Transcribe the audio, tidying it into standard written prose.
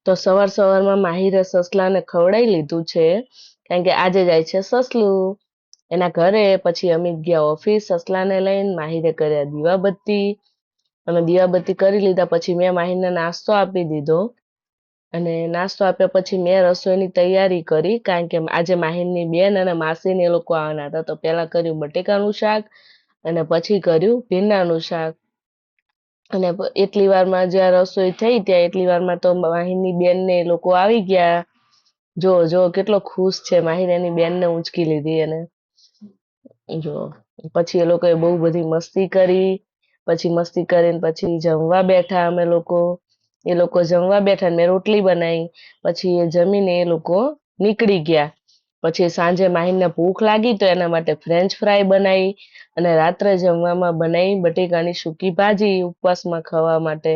તો સવારમાં માહિરે સસલાને ખવડાવી લીધું છે, કારણ કે આજે જાય છે સસલું એના ઘરે. પછી અમિત ગયા ઓફિસ સસલાને લઈને. માહિરે કર્યા દીવાબત્તી, અને દીવાબત્તી કરી લીધા પછી મેં માહિરને નાસ્તો આપી દીધો. અને નાસ્તો આપ્યા પછી મેં રસોઈની તૈયારી કરી, કારણ કે આજે માહિરની બેન અને માસીને એ લોકો આવવાના હતા. તો પહેલા કર્યું બટેકાનું શાક અને પછી કર્યું ભીંડાનું શાક. અને એટલી વારમાં જ્યાં રસોઈ થઈ ત્યાં એટલી વારમાં તો માહિરની બેન ને એ લોકો આવી ગયા. જો જો કેટલો ખુશ છે, માહિર એની બેનને ઉંચકી લીધી. અને જો પછી એ લોકોએ બહુ બધી મસ્તી કરી. પછી મસ્તી કરીને પછી જમવા બેઠા અમે લોકો. એ લોકો જમવા બેઠા, મેં રોટલી બનાવી. પછી એ જમીને એ લોકો નીકળી ગયા. પછી સાંજે માહિરને ભૂખ લાગી તો એના માટે ફ્રેન્ચ ફ્રાય બનાવી. અને રાત્રે જમવામાં બનાવી બટેકાની સૂકી ભાજી ઉપવાસમાં ખાવા માટે.